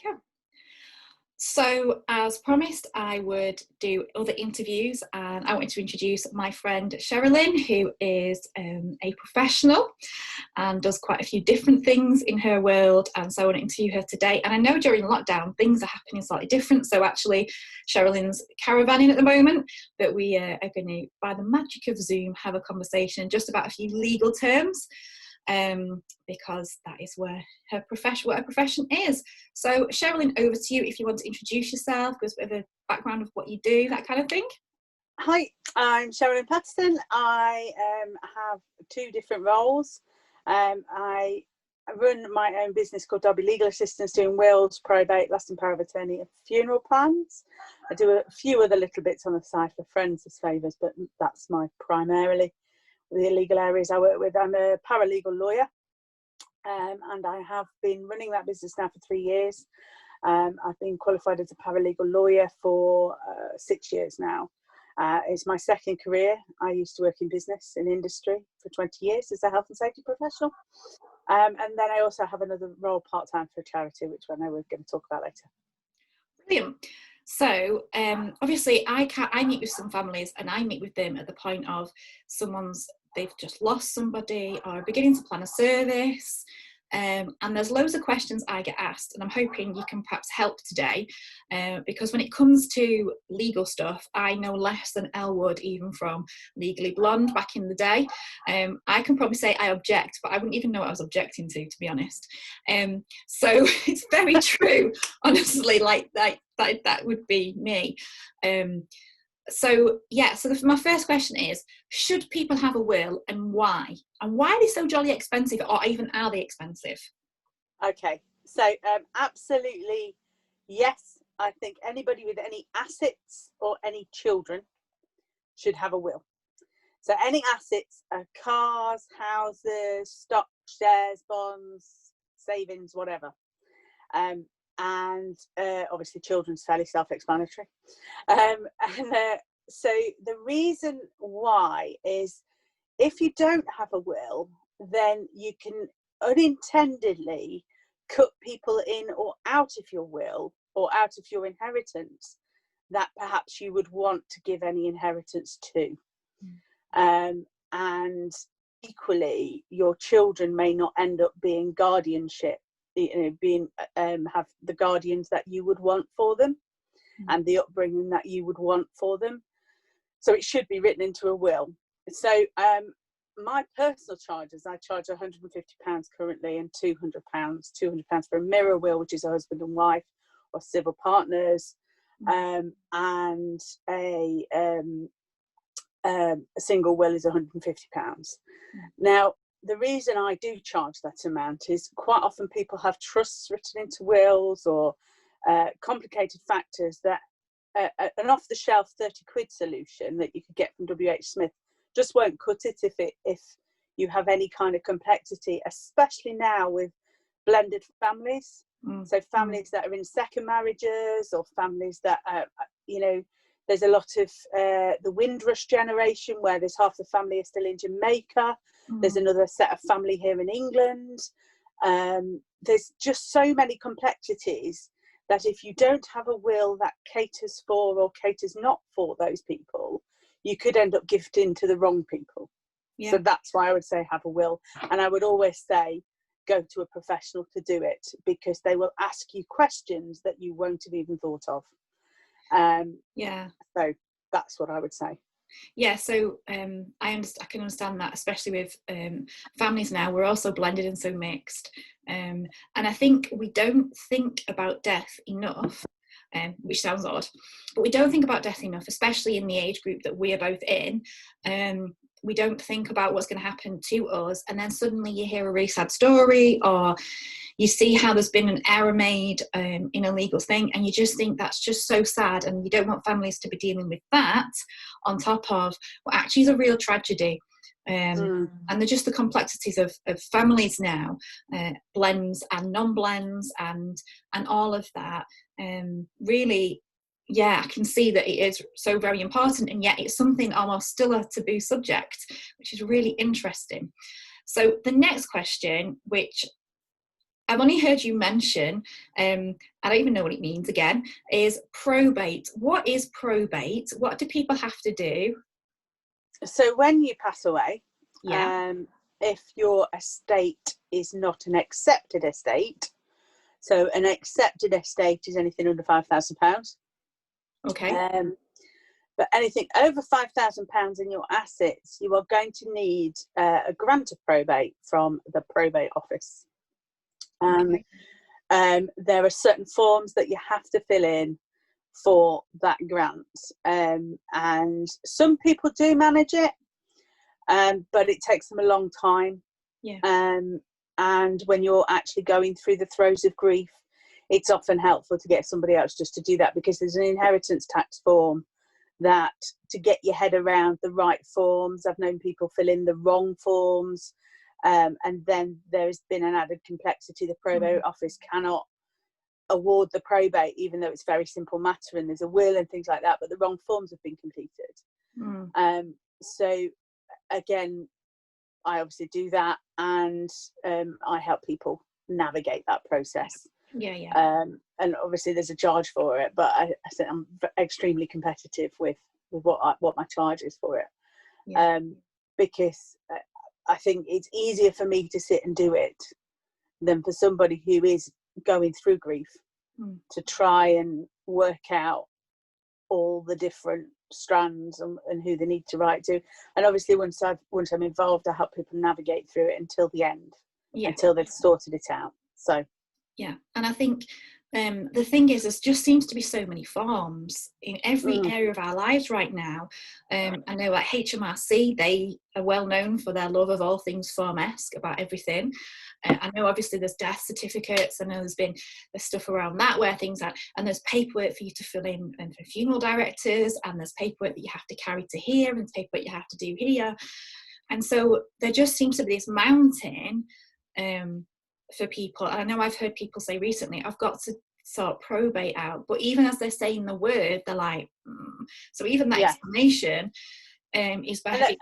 go. So, as promised, I would do other interviews, and I wanted to introduce my friend Sheralyn, who is a professional and does quite a few different things in her world. And so I want to interview her today. And I know during lockdown things are happening slightly different. So actually, Sheralyn's caravanning at the moment, but we are going to, by the magic of Zoom, have a conversation just about a few legal terms. Because that is where her profession is. So Sheralyn, over to you if you want to introduce yourself, give us a bit of a background of what you do, that kind of thing. Hi, I'm Sheralyn Patterson. I have two different roles. I run my own business called Derby Legal Assistance, doing wills, probate, lasting power of attorney and funeral plans. I do a few other little bits on the side for friends as favours, but that's my primarily the legal areas I work with. I'm a paralegal lawyer, and I have been running that business now for 3 years. I've been qualified as a paralegal lawyer for 6 years now. It's my second career. I used to work in business, in industry for 20 years as a health and safety professional. And then I also have another role part-time for a charity, which I know we're going to talk about later. Brilliant. So obviously I meet with some families, and I meet with them at the point of they've just lost somebody or beginning to plan a service. And there's loads of questions I get asked, and I'm hoping you can perhaps help today, because when it comes to legal stuff, I know less than Elle would, even from Legally Blonde back in the day. I can probably say I object, but I wouldn't even know what I was objecting to be honest. So it's very true, honestly, like that would be me. So my first question is, should people have a will, and why? And why are they so jolly expensive, or even are they expensive? Okay, so absolutely yes. I think anybody with any assets or any children should have a will. So any assets are cars, houses, stock, shares, bonds, savings, whatever. And obviously children's fairly self-explanatory. So the reason why is, if you don't have a will, then you can unintendedly cut people in or out of your will or out of your inheritance that perhaps you would want to give any inheritance to. And equally, your children may not end up being guardianship, have the guardians that you would want for them and the upbringing that you would want for them. So it should be written into a will. So my personal charges, I charge £150 currently, and £200 for a mirror will, which is a husband and wife or civil partners, and a single will is £150. Now, the reason I do charge that amount is quite often people have trusts written into wills, or complicated factors that an off-the-shelf 30 quid solution that you could get from WH Smith just won't cut it if you have any kind of complexity, especially now with blended families. So families that are in second marriages, or families that there's a lot of the Windrush generation where there's half the family are still in Jamaica. There's another set of family here in England. There's just so many complexities that if you don't have a will that caters for or caters not for those people, you could end up gifting to the wrong people. Yeah. So that's why I would say have a will. And I would always say go to a professional to do it, because they will ask you questions that you won't have even thought of. So that's what I would say. Yeah, so I can understand that, especially with families now. We're also blended and so mixed, and I think we don't think about death enough, which sounds odd, but we don't think about death enough, especially in the age group that we are both in. We don't think about what's going to happen to us, and then suddenly you hear a really sad story, or you see how there's been an error made in a legal thing, and you just think that's just so sad, and you don't want families to be dealing with that on top of what actually is a real tragedy. And they're just the complexities of families now, blends and non-blends and all of that. Really, yeah, I can see that it is so very important, and yet it's something almost still a taboo subject, which is really interesting. So the next question, which I've only heard you mention, I don't even know what it means again, is probate. What is probate? What do people have to do? So when you pass away, Yeah. if your estate is not an accepted estate, so an accepted estate is anything under £5,000. Okay. But anything over £5,000 in your assets, you are going to need a grant of probate from the probate office. Okay. There are certain forms that you have to fill in for that grant, and some people do manage it, but it takes them a long time. Yeah. And when you're actually going through the throes of grief, it's often helpful to get somebody else just to do that, because there's an inheritance tax form that, to get your head around the right forms, I've known people fill in the wrong forms, and then there's been an added complexity. The probate office cannot award the probate, even though it's a very simple matter and there's a will and things like that, but the wrong forms have been completed. So again, I obviously do that, and I help people navigate that process. Yeah. And obviously there's a charge for it, but I think I'm extremely competitive with what my charge is for it. Yeah. Because I think it's easier for me to sit and do it than for somebody who is going through grief to try and work out all the different strands and who they need to write to. And obviously once I'm involved, I help people navigate through it until the end, until they've sorted it out. So yeah, and I think the thing is, there just seems to be so many forms in every area of our lives right now. I know like HMRC, they are well known for their love of all things form-esque about everything. I know obviously there's death certificates. I know there's stuff around that where things are, and there's paperwork for you to fill in and for funeral directors, and there's paperwork that you have to carry to here and paperwork you have to do here. And so there just seems to be this mountain for people. And I know I've heard people say recently, I've got to sort probate out, but even as they're saying the word, they're like, so even that explanation is better.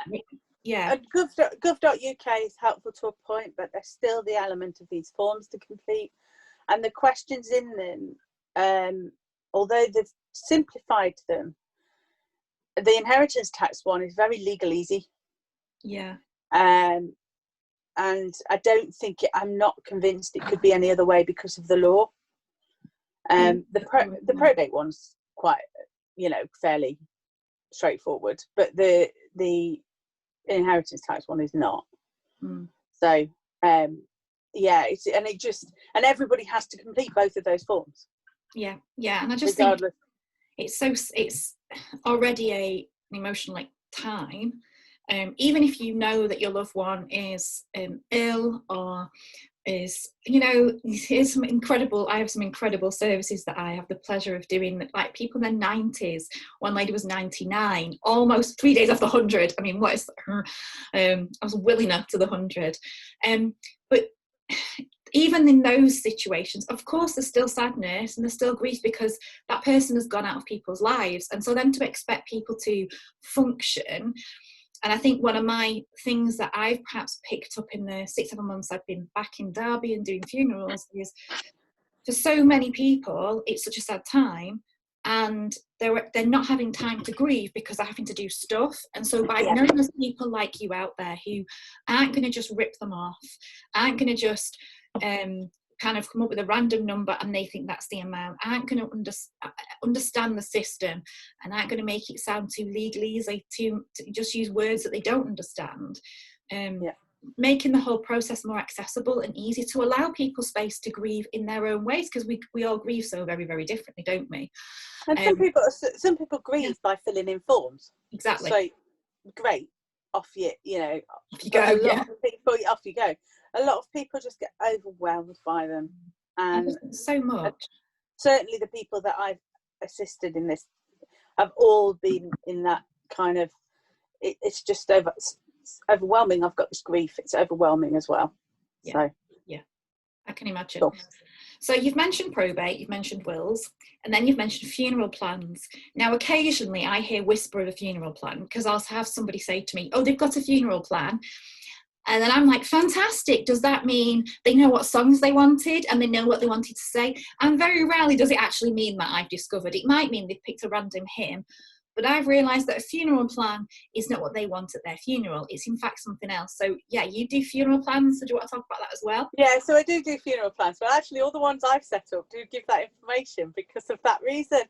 And gov.uk is helpful to a point, but there's still the element of these forms to complete, and the questions in them, although they've simplified them, the inheritance tax one is very legal-easy. And I don't think I'm not convinced it could be any other way because of the law. The probate one's quite, fairly straightforward, but the inheritance tax one is not. So and everybody has to complete both of those forms. And I just think it's already an emotional time. Even if you know that your loved one is ill or is, here's some incredible, I have some incredible services that I have the pleasure of doing, like people in their 90s. One lady was 99, almost 3 days after 100. I mean, what is I was willing up to the 100. But even in those situations, of course, there's still sadness and there's still grief because that person has gone out of people's lives. And so then to expect people to function. And I think one of my things that I've perhaps picked up in the 6-7 months I've been back in Derby and doing funerals is, for so many people, it's such a sad time, and they're not having time to grieve because they're having to do stuff. And so by knowing there's people like you out there who aren't going to just rip them off, aren't going to just kind of come up with a random number and they think that's the amount, aren't going to understand the system, and aren't going to make it sound too legalese, to just use words that they don't understand. Making the whole process more accessible and easy to allow people space to grieve in their own ways, because we all grieve so very, very differently, don't we? And some people grieve by filling in forms. Exactly. So great, off you go. A lot of people, off you go. A lot of people just get overwhelmed by them, and so much. Certainly, the people that I've assisted in this have all been in that kind of. It's just overwhelming. I've got this grief. It's overwhelming as well. I can imagine. Cool. So you've mentioned probate, you've mentioned wills, and then you've mentioned funeral plans. Now, occasionally I hear whisper of a funeral plan, because I'll have somebody say to me, oh, they've got a funeral plan. And then I'm like, fantastic. Does that mean they know what songs they wanted and they know what they wanted to say? And very rarely does it actually mean that I've discovered. It might mean they've picked a random hymn, but I've realised that a funeral plan is not what they want at their funeral. It's in fact something else. So yeah, you do funeral plans. So do you want to talk about that as well? Yeah, so I do funeral plans, but actually all the ones I've set up do give that information because of that reason.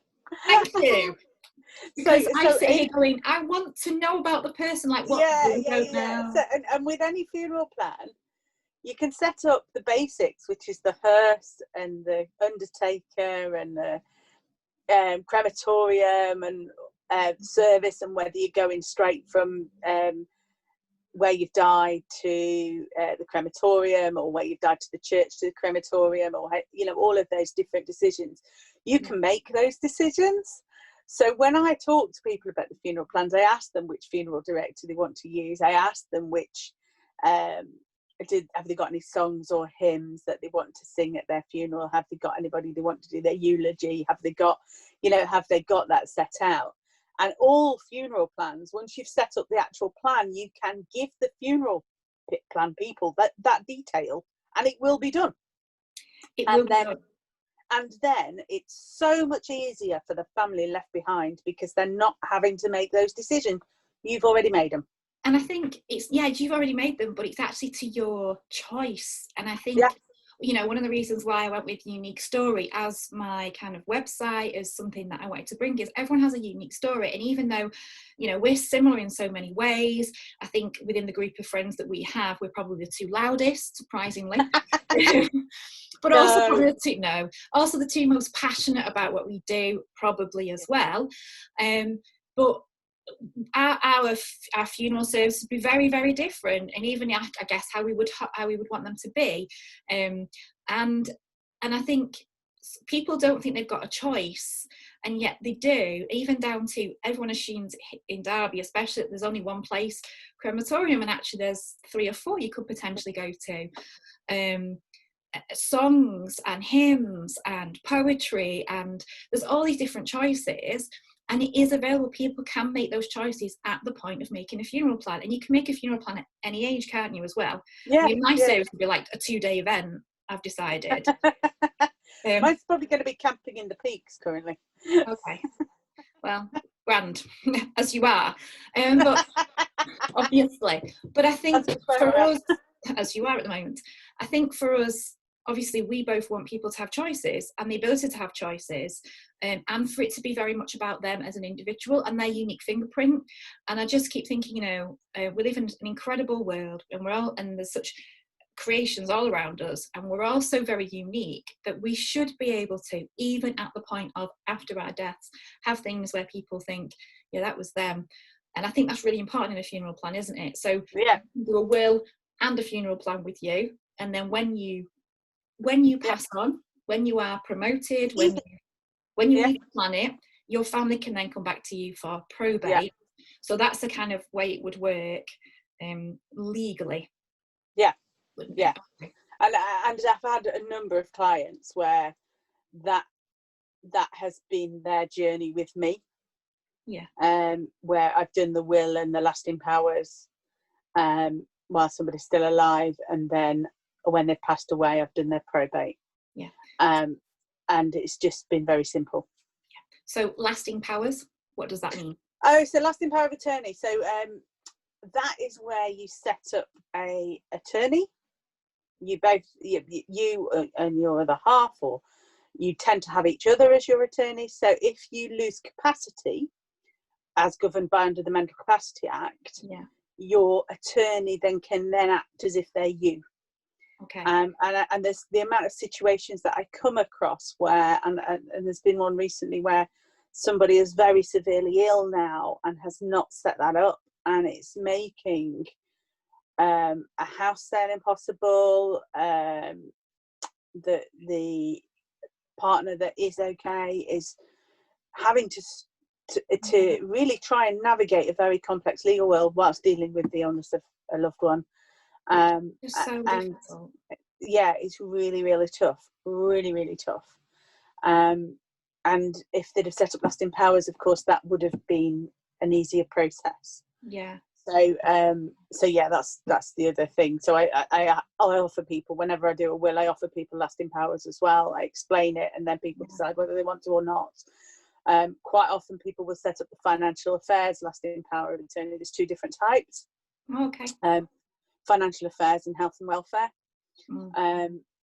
Thank you. Because I sit here going, I want to know about the person, like what they don't know. So, and with any funeral plan, you can set up the basics, which is the hearse and the undertaker and the crematorium and service, and whether you're going straight from where you've died to the crematorium, or where you've died to the church to the crematorium, or all of those different decisions. You can make those decisions. So when I talk to people about the funeral plans, I ask them which funeral director they want to use. I ask them which have they got any songs or hymns that they want to sing at their funeral? Have they got anybody they want to do their eulogy? Have they got that set out? And all funeral plans, once you've set up the actual plan, you can give the funeral plan people that detail, and it will be done. And then it's so much easier for the family left behind, because they're not having to make those decisions. You've already made them. And I think you've already made them, but it's actually to your choice. And I think, one of the reasons why I went with Unique Story as my kind of website, as something that I wanted to bring, is everyone has a unique story. And even though, we're similar in so many ways, I think within the group of friends that we have, we're probably the two loudest, surprisingly. But also the two most passionate about what we do, probably as well. But our funeral service would be very, very different, and even I guess how we would want them to be. And I think people don't think they've got a choice, and yet they do. Even down to, everyone assumes in Derby, especially, that there's only one place crematorium, and actually there's 3 or 4 you could potentially go to. Songs and hymns and poetry, and there's all these different choices, and it is available. People can make those choices at the point of making a funeral plan, and you can make a funeral plan at any age, can't you, as well? My service would be like a 2-day event, I've decided. Mine's probably going to be camping in the peaks currently. Okay, well, grand, as you are, but obviously, but I think for us, as you are at the moment, I think for us, obviously, we both want people to have choices, and the ability to have choices, and for it to be very much about them as an individual and their unique fingerprint. And I just keep thinking, we live in an incredible world, and there's such creations all around us, and we're all so very unique, that we should be able to, even at the point of after our deaths, have things where people think, yeah, that was them. And I think that's really important in a funeral plan, isn't it? So do a will and a funeral plan with you, and then when you pass on, when you are promoted, when you leave the planet, your family can then come back to you for probate. So that's the kind of way it would work legally. And I've had a number of clients where that has been their journey with me. Where I've done the will and the lasting powers while somebody's still alive, and then when they've passed away, I've done their probate. And it's just been very simple. So lasting powers, what does that mean? So lasting power of attorney. So that is where you set up a attorney. You both, you and your other half, or you tend to have each other as your attorney. So if you lose capacity, as governed by under the Mental Capacity Act, your attorney then can act as if they're you. Okay. And there's the amount of situations that I come across where, and there's been one recently where somebody is very severely ill now and has not set that up, and it's making a house sale impossible. The partner that is okay is having to really try and navigate a very complex legal world whilst dealing with the illness of a loved one. It's so difficult. It's really, really tough, really tough. And if they'd have set up lasting powers, of course, that would have been an easier process. So yeah, that's the other thing. So I offer people, whenever I do a will, I offer people lasting powers as well. I explain it, and then people decide whether they want to or not. Quite often people will set up the financial affairs lasting power of attorney. There's two different types. Okay. Financial affairs and health and welfare.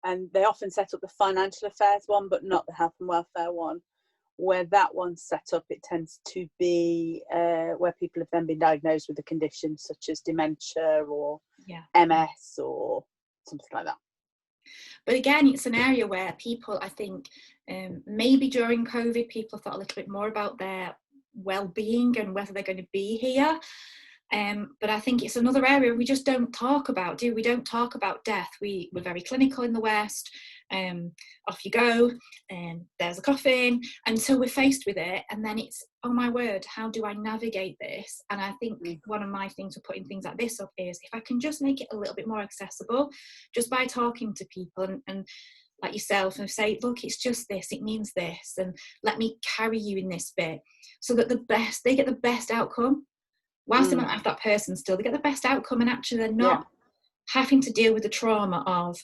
And they often set up the financial affairs one, but not the health and welfare one. Where that one's set up, it tends to be where people have then been diagnosed with a condition such as dementia or MS or something like that. But again, it's an area where people, I think, maybe during COVID, people thought a little bit more about their well-being and whether they're going to be here. But I think it's another area we just don't talk about, we don't talk about death. We're very clinical in the West. Off you go, and there's a coffin, and so we're faced with it, and then it's, oh my word, how do I navigate this? And I think one of my things for putting things like this up is, if I can just make it a little bit more accessible, just by talking to people and like yourself, and say, look, it's just this, it means this, and let me carry you in this bit, so that they get the best outcome. Whilst they might have that person still, they get the best outcome, and actually they're not having to deal with the trauma of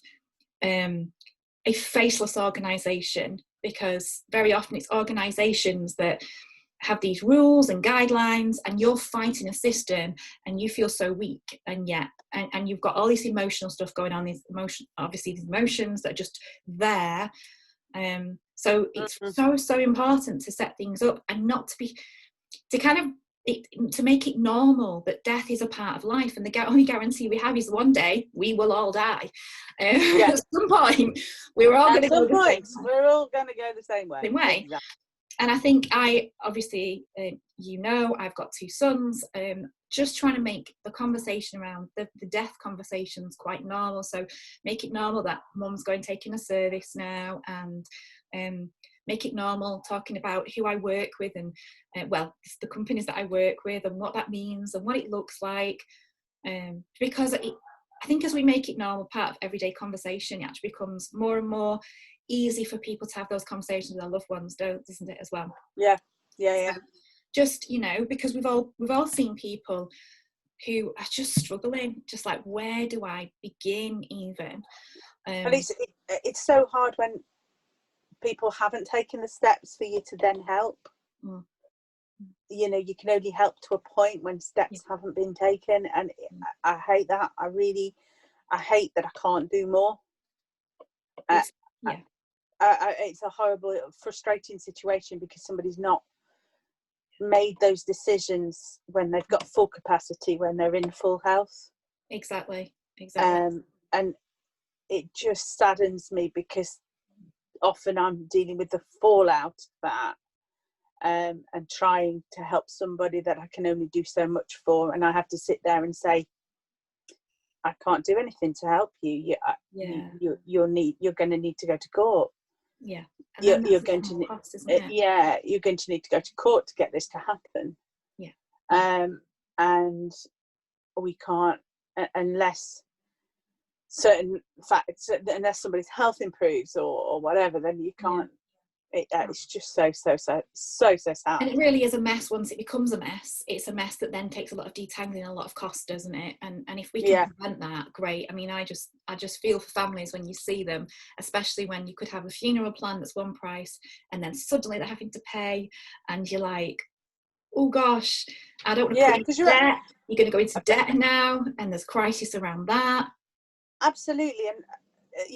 a faceless organisation, because very often it's organisations that have these rules and guidelines, and you're fighting a system and you feel so weak, and and you've got all this emotional stuff going on, these emotions that are just there. So it's so important to set things up, and not to make it normal that death is a part of life, and the only guarantee we have is one day we will all die. At some point we're all going to go the same way. We're all going to go the same way. Exactly. And I think I've got two sons, just trying to make the conversation around the death conversations quite normal. So make it normal that mum's going taking a service now, and make it normal talking about who I work with, and the companies that I work with, and what that means and what it looks like, because I think as we make it normal, part of everyday conversation, it actually becomes more and more easy for people to have those conversations with their loved ones, doesn't it, as well? Yeah. So just, because we've all seen people who are just struggling, just like, where do I begin even? And it's so hard when people haven't taken the steps for you to then help. You can only help to a point when steps haven't been taken, and I hate that. I hate that I can't do more. It's a horrible, frustrating situation, because somebody's not made those decisions when they've got full capacity, when they're in full health. Exactly. And it just saddens me, because often I'm dealing with the fallout of that, and trying to help somebody that I can only do so much for, and I have to sit there and say, I can't do anything to help you. You're going to need to go to court. You're going to need to go to court to get this to happen. And we can't, unless certain facts, unless somebody's health improves or whatever, then you can't. It's just so sad. And it really is a mess. Once it becomes a mess, it's a mess that then takes a lot of detangling, a lot of cost, doesn't it? And if we can prevent that, great. I mean, I just feel for families when you see them, especially when you could have a funeral plan that's one price, and then suddenly they're having to pay, and you're like, oh gosh, I don't want to put you in debt. You're going to go into debt now, and there's crisis around that. Absolutely. And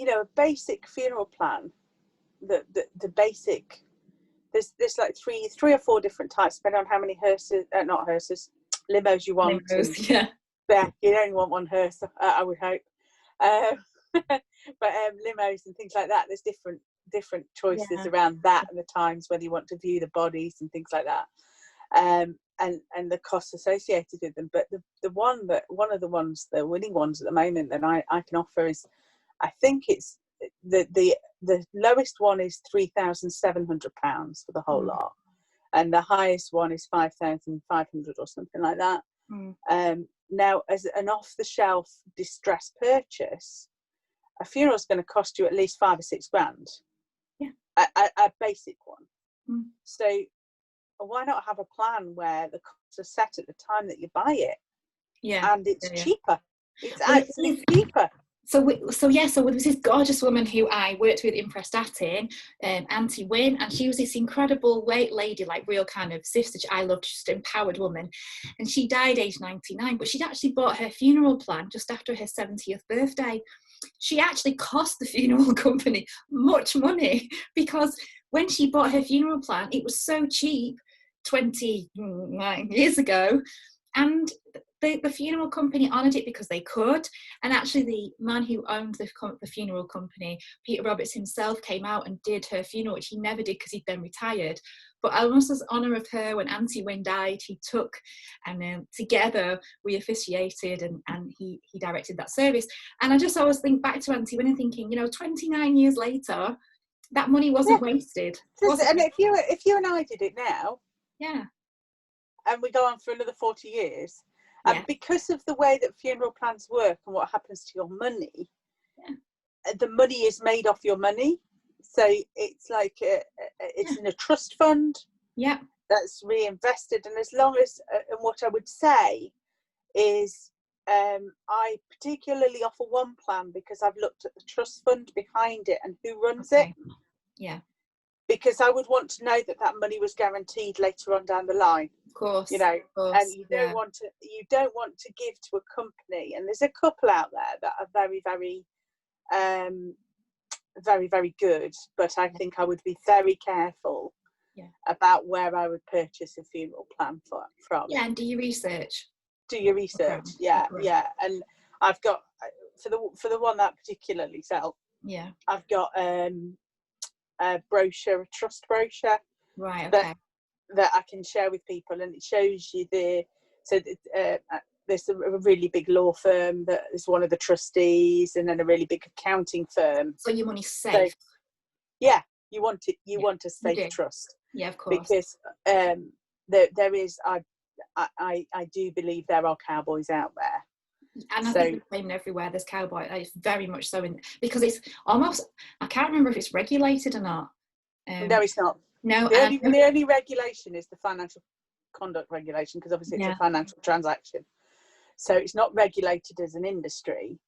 a basic funeral plan, the basic, there's like three or four different types, depending on how many limos you want. You only want one hearse, I would hope. But limos and things like that, there's different choices around that, and the times whether you want to view the bodies and things like that, and the costs associated with them. But one of the winning ones at the moment that I can offer is, I think it's the lowest one is £3,700 for the whole lot, and the highest one is 5,500 or something like that. Now, as an off-the-shelf distress purchase, a funeral is going to cost you at least £5 or £6,000. A basic one. So why not have a plan where the costs are set at the time that you buy it? and it's yeah. cheaper. It's Well, actually cheaper. So there was this gorgeous woman who I worked with in Prestatyn, Auntie Wynne, and she was this incredible lady, like real kind of sister. I loved, just an empowered woman. And she died age 99, but she'd actually bought her funeral plan just after her 70th birthday. She actually cost the funeral company much money, because when she bought her funeral plan, it was so cheap 29 years ago. And the funeral company honoured it because they could. And actually the man who owned the funeral company, Peter Roberts himself, came out and did her funeral, which he never did because he'd then retired. But almost as honour of her, when Auntie Wynne died, he took, and together we officiated, and he directed that service. And I just always think back to Auntie Wynne and thinking, 29 years later, that money wasn't wasted. And if you and I did it now, yeah, and we go on for another 40 years, and because of the way that funeral plans work and what happens to your money, the money is made off your money. So it's like it's in a trust fund that's reinvested. And as long as, and what I would say is, I particularly offer one plan because I've looked at the trust fund behind it and who runs it. Yeah. Because I would want to know that money was guaranteed later on down the line. Of course. And you don't want to give to a company. And there's a couple out there that are very, very, very, very good. But I think I would be very careful about where I would purchase a funeral plan from. Yeah, and do your research. Yeah. And I've got, for the one that I particularly sell, I've got a brochure, a trust brochure, right? Okay. That I can share with people, and it shows you there's a really big law firm that is one of the trustees, and then a really big accounting firm. So your money's safe. So, you want it. You want a safe trust. Yeah, of course. Because there is, I do believe there are cowboys out there. And I think the same everywhere. There's cowboy. It's very much so, because it's almost, I can't remember if it's regulated or not. No, it's not. No, the only regulation is the financial conduct regulation, because obviously it's a financial transaction. So it's not regulated as an industry.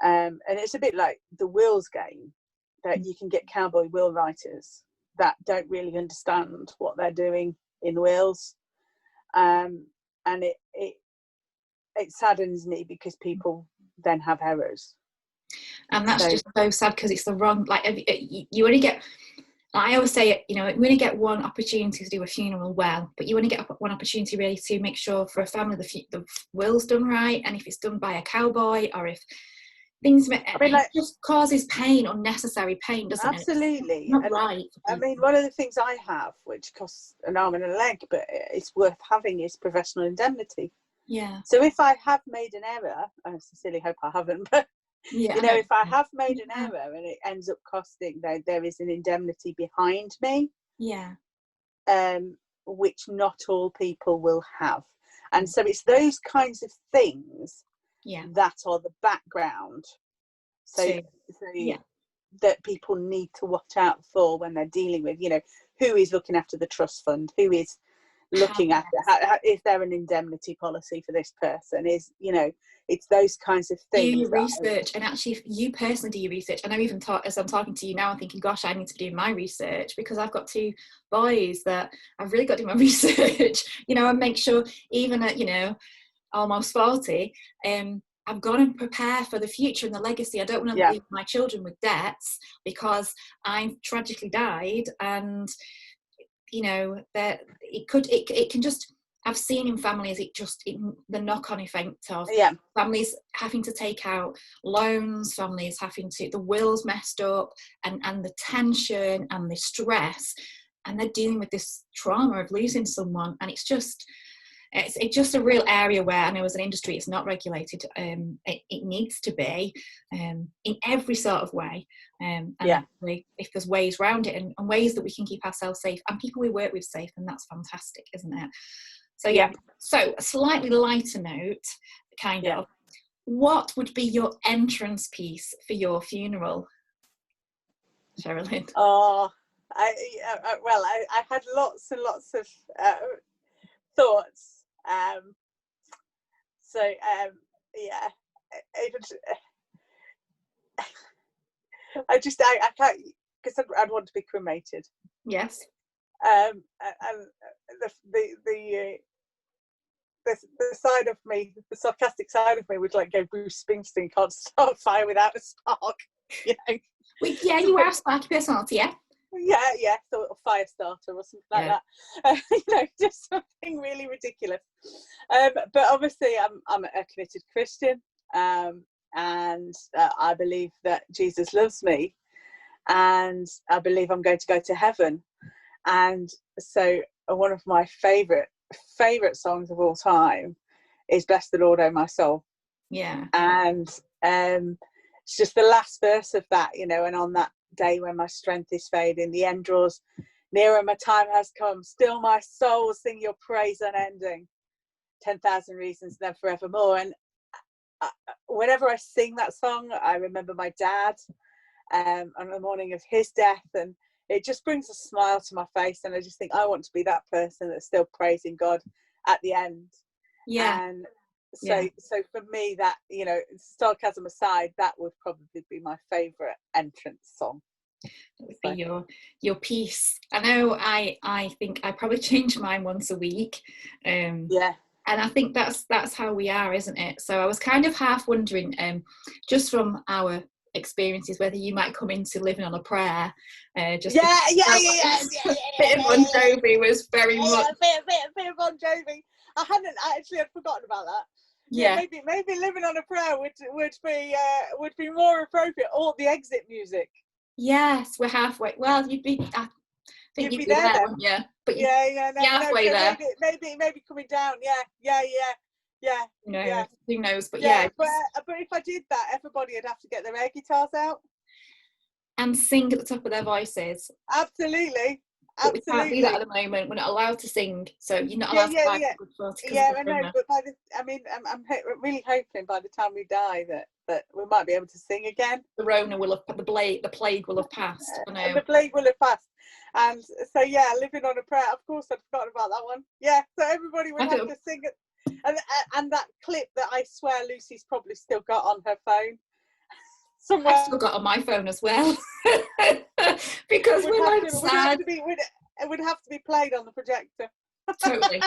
And it's a bit like the wills game, that you can get cowboy will writers that don't really understand what they're doing in wills. And it saddens me because people then have errors. And that's just so sad, because it's the wrong, like, you only get, I always say, you only get one opportunity to do a funeral well, but you only get one opportunity really to make sure for a family the will's done right. And if it's done by a cowboy, or if things, it just causes pain, unnecessary pain, doesn't it? Absolutely. Not right. I mean, one of the things I have, which costs an arm and a leg, but it's worth having, is professional indemnity. Yeah. So if I have made an error, I sincerely hope I haven't, but if I have made an error and it ends up costing, there is an indemnity behind me. Yeah. Which not all people will have. And so it's those kinds of things that are the background. So that people need to watch out for when they're dealing with, who is looking after the trust fund, who is looking at is there an indemnity policy for this person, is it's those kinds of things. Do your research, and actually if you personally do your research. And I'm even as I'm talking to you now, I'm thinking, gosh, I need to be doing my research, because I've got 2 boys that I've really got to do my research, and make sure, even at almost 40, I've got to prepare for the future and the legacy. I don't want to leave my children with debts because I've tragically died, and that it can just, I've seen in families the knock-on effect of families having to take out loans, families having to, the wills messed up, and the tension and the stress, and they're dealing with this trauma of losing someone. And it's just a real area where, I know as an industry it's not regulated. It needs to be in every sort of way. And actually, if there's ways around it, and ways that we can keep ourselves safe and people we work with safe, then that's fantastic, isn't it? So so a slightly lighter note, kind of, what would be your entrance piece for your funeral, Sheralyn? I had lots and lots of thoughts. So yeah, I can't, because I'd want to be cremated. Yes. And the side of me, the sarcastic side of me, would like go Bruce Springsteen, can't start a fire without a spark. You know. Yeah, you are a sparky personality, yeah. Yeah, sort of fire starter or something like that. You know, just something really ridiculous. But obviously, I'm a committed Christian, and I believe that Jesus loves me, and I believe I'm going to go to heaven. And so, one of my favourite songs of all time is "Bless the Lord, O my soul." Yeah. And it's just the last verse of that, you know, and on that day when my strength is fading, the end draws nearer, my time has come, still my soul will sing your praise unending, 10,000 reasons, then forevermore. And whenever I sing that song, I remember my dad on the morning of his death, and it just brings a smile to my face, and I just think I want to be that person that's still praising God at the end. Yeah. And so for me, that, you know, sarcasm aside, that would probably be my favourite entrance song. It would be your piece. I know I think I probably change mine once a week. Yeah. And I think that's how we are, isn't it? So I was kind of half wondering, just from our experiences, whether you might come into living on a prayer. Just yeah. Bit of Bon Jovi was very much. Bit of Bon Jovi. I'd forgotten about that. Yeah. Maybe living on a prayer would be more appropriate. Or the exit music. Yes, we're halfway. Well, you'd be. I think you'd be there, wouldn't you? But halfway so there. Maybe coming down. Yeah. Who knows? But But if I did that, everybody would have to get their air guitars out and sing at the top of their voices. Absolutely. But we can't do that at the moment. We're not allowed to sing, so you're not allowed to buy a good photo. Yeah, I know. But I'm really hoping by the time we die that we might be able to sing again. The Rona will have, the plague will have passed. I know. The plague will have passed, and so living on a prayer. Of course, I'd forgotten about that one. Yeah, so everybody would have to sing it, and that clip that I swear Lucy's probably still got on her phone. Somewhere. I've still got on my phone as well. Because we're like sad. It would have to be played on the projector. Totally.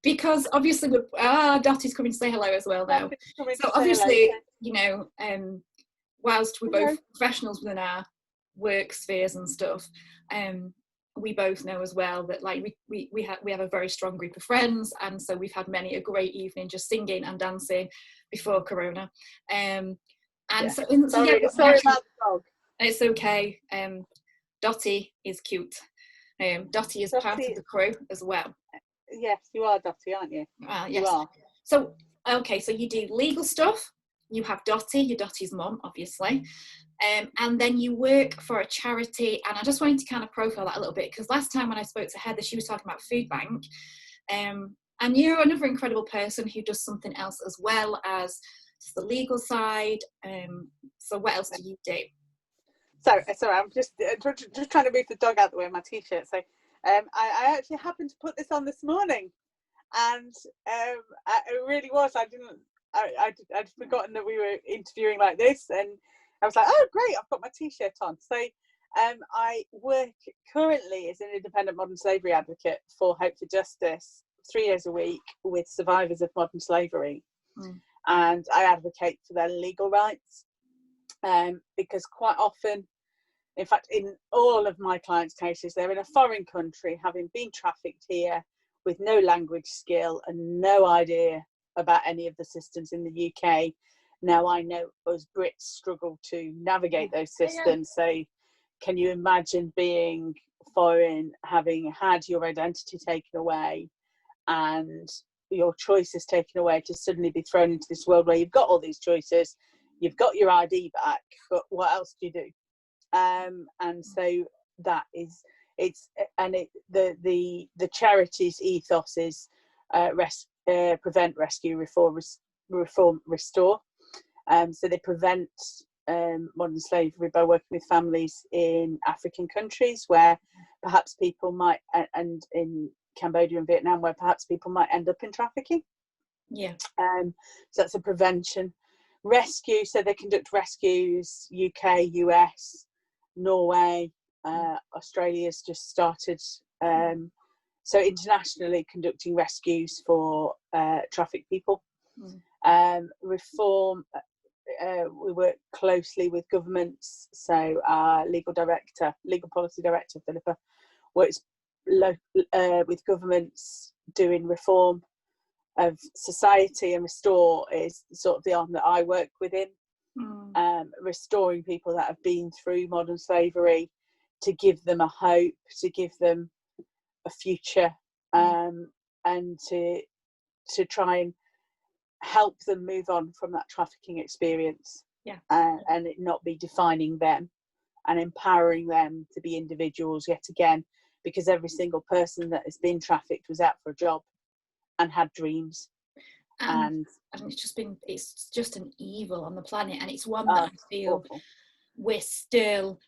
Because obviously Dottie's coming to say hello as well now. So obviously, you know, whilst we're both professionals within our work spheres and stuff, we both know as well that like we have a very strong group of friends, and so we've had many a great evening just singing and dancing before Corona. Sorry about the dog. It's okay. Dottie is cute. Dottie is part of the crew as well. Yes, you are Dottie, aren't you? Yes. You are. So so you do legal stuff. You have Dottie, your Dottie's mum, obviously. And then you work for a charity, and I just wanted to kind of profile that a little bit, because last time when I spoke to Heather, she was talking about Food Bank, and you're another incredible person who does something else as well as the legal side. So what else do you do? So I'm just trying to move the dog out the way of my t-shirt. So I actually happened to put this on this morning, and it really was. I'd forgotten that we were interviewing like this, and I was like, oh great, I've got my t-shirt on. So I work currently as an independent modern slavery advocate for Hope for Justice 3 days a week with survivors of modern slavery, and I advocate for their legal rights, because quite often, in fact in all of my clients' cases, they're in a foreign country having been trafficked here with no language skill and no idea about any of the systems in the UK. Now I know us Brits struggle to navigate those systems, so can you imagine being foreign, having had your identity taken away and your choices taken away, to suddenly be thrown into this world where you've got all these choices, you've got your ID back, but what else do you do? And so that is the charity's ethos is prevent, rescue, reform, restore. So they prevent modern slavery by working with families in African countries where perhaps people might, and in Cambodia and Vietnam, where perhaps people might end up in trafficking. Yeah. So that's a prevention. Rescue, so they conduct rescues, UK, US, Norway, Australia's just started, so internationally conducting rescues for traffic people. Reform, we work closely with governments, so our legal policy director, Philippa, works with governments doing reform of society, and Restore is sort of the arm that I work within, restoring people that have been through modern slavery, to give them a hope, to give them a future, and to try and help them move on from that trafficking experience, and it not be defining them, and empowering them to be individuals yet again, because every single person that has been trafficked was out for a job and had dreams, and it's just an evil on the planet, and it's one that I feel awful. We're still,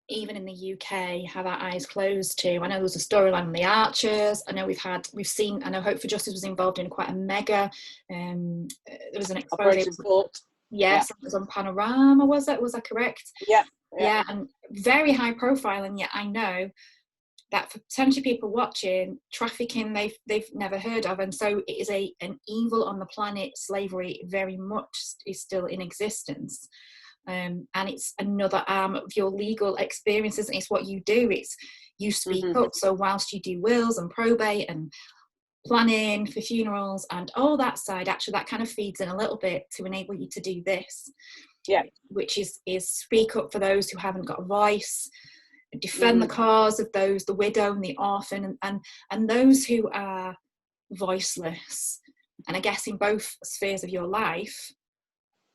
even in the UK, have our eyes closed to. I know there was a storyline on the Archers. I know we've seen, I know Hope for Justice was involved in quite a mega, there was an Operation Thought. Yes, it was on Panorama, was that correct? Yeah, and very high profile, and yet I know that for potentially people watching, trafficking they've never heard of, and so it is an evil on the planet. Slavery very much is still in existence. And it's another arm of your legal experiences, and it's what you do. It's you speak up. So whilst you do wills and probate and planning for funerals and all that side, actually that kind of feeds in a little bit to enable you to do this, which is speak up for those who haven't got a voice, defend the cause of those, the widow and the orphan, and those who are voiceless. And I guess in both spheres of your life,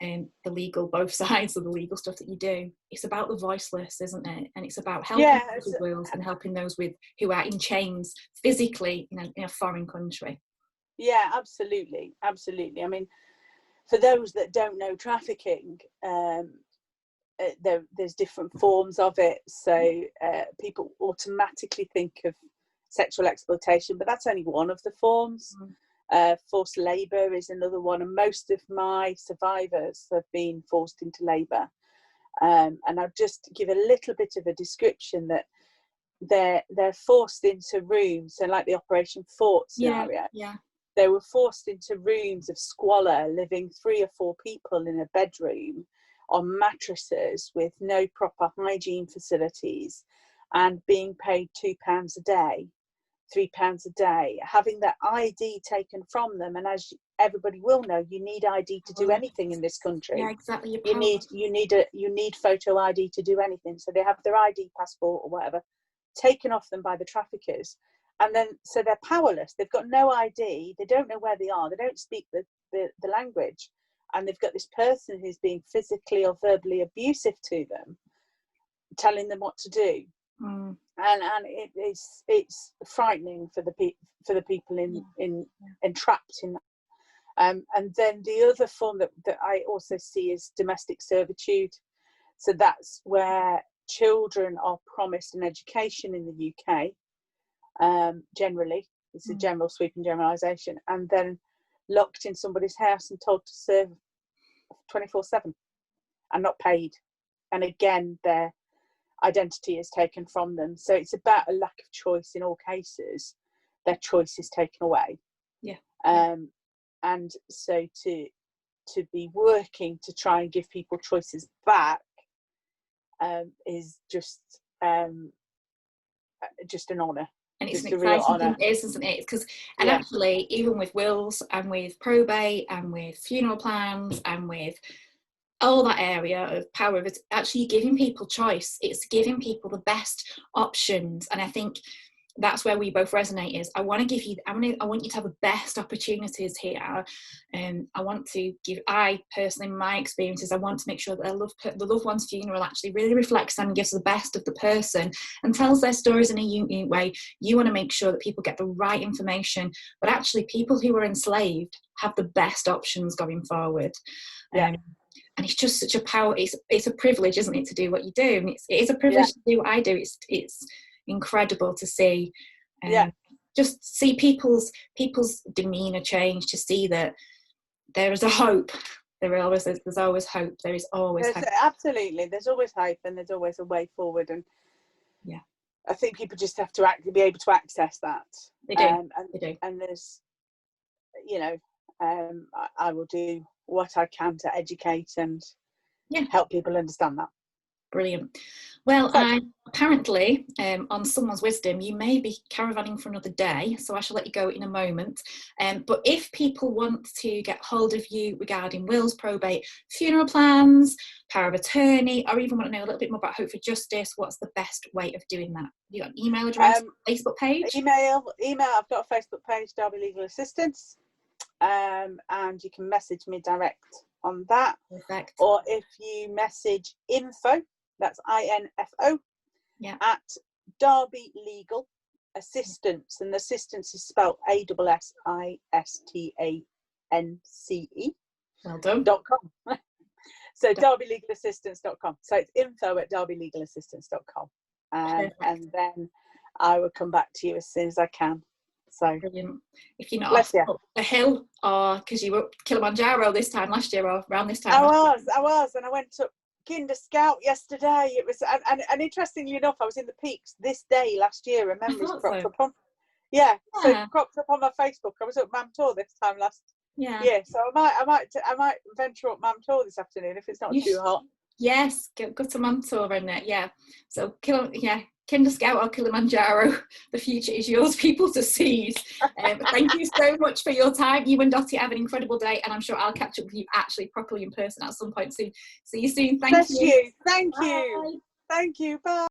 the legal, both sides of the legal stuff that you do, it's about the voiceless, isn't it? And it's about helping those with wills and helping those who are in chains physically in a foreign country. Yeah, absolutely. I mean, for those that don't know trafficking, there's different forms of it. So people automatically think of sexual exploitation, but that's only one of the forms. Forced labour is another one, and most of my survivors have been forced into labour. And I'll just give a little bit of a description that they're forced into rooms. So, like the Operation Thought scenario, they were forced into rooms of squalor, living 3 or 4 people in a bedroom on mattresses with no proper hygiene facilities, and being paid £2 a day. £3 a day, having their ID taken from them, and as everybody will know, you need ID to do anything in this country. Yeah, exactly. You need photo ID to do anything. So they have their ID, passport, or whatever taken off them by the traffickers, and then so they're powerless. They've got no ID. They don't know where they are. They don't speak the language, and they've got this person who's being physically or verbally abusive to them, telling them what to do. And it's frightening for the people entrapped in that. And then the other form that I also see is domestic servitude. So that's where children are promised an education in the UK. Generally, it's a general sweeping generalisation, and then locked in somebody's house and told to serve 24/7 and not paid. And again, their identity is taken from them. So it's about a lack of choice in all cases. Their choice is taken away. And so to be working to try and give people choices back is just an honour. And it's an exciting thing, isn't it? Because actually, even with wills and with probate and with funeral plans and with all that area of power, it's actually giving people choice. It's giving people the best options, and I think that's where we both resonate. Is I want you to have the best opportunities here, and I personally, my experiences, I want to make sure that the loved one's funeral actually really reflects and gives the best of the person and tells their stories in a unique way. You want to make sure that people get the right information, but actually people who are enslaved have the best options going forward. And it's just such a power. It's a privilege, isn't it, to do what you do? And it is a privilege to do what I do. It's incredible to see. just see people's demeanour change, to see that there is a hope. There's always hope. There is always hope. Absolutely, there's always hope, and there's always a way forward. And yeah, I think people just have to be able to access that. They do. They do. And there's, I will do what I can to educate and help people understand that. Brilliant. Well, apparently, on someone's wisdom, you may be caravanning for another day, so I shall let you go in a moment. But if people want to get hold of you regarding wills, probate, funeral plans, power of attorney, or even want to know a little bit more about Hope for Justice, what's the best way of doing that? You got an email address, Facebook page? Email. I've got a Facebook page, Derby Legal Assistance, and you can message me direct on that. Perfect. Or if you message info, that's INFO, at Derby Legal Assistance, and assistance is spelled ASSISTANCE. Well done. .com. So derbylegalassistance.com. So it's info@derbylegalassistance.com. And then I will come back to you as soon as I can. So brilliant. If you're not off the hill, or because you were up Kilimanjaro this time last year, or around this time. I was, and I went up Kinder Scout yesterday. It was, and interestingly enough, I was in the Peaks this day last year, and memories cropped up on. So it cropped up on my Facebook. I was at Mam Tor this time last year, so I might venture up Mam Tor this afternoon if it's not too hot. Yes, go to Mam Tor in it. So Kinder Scout or Kilimanjaro, the future is yours, people, to seize. Thank you so much for your time. You and Dottie have an incredible day, and I'm sure I'll catch up with you actually properly in person at some point soon. See you soon. Thank you. Thank you. Bye.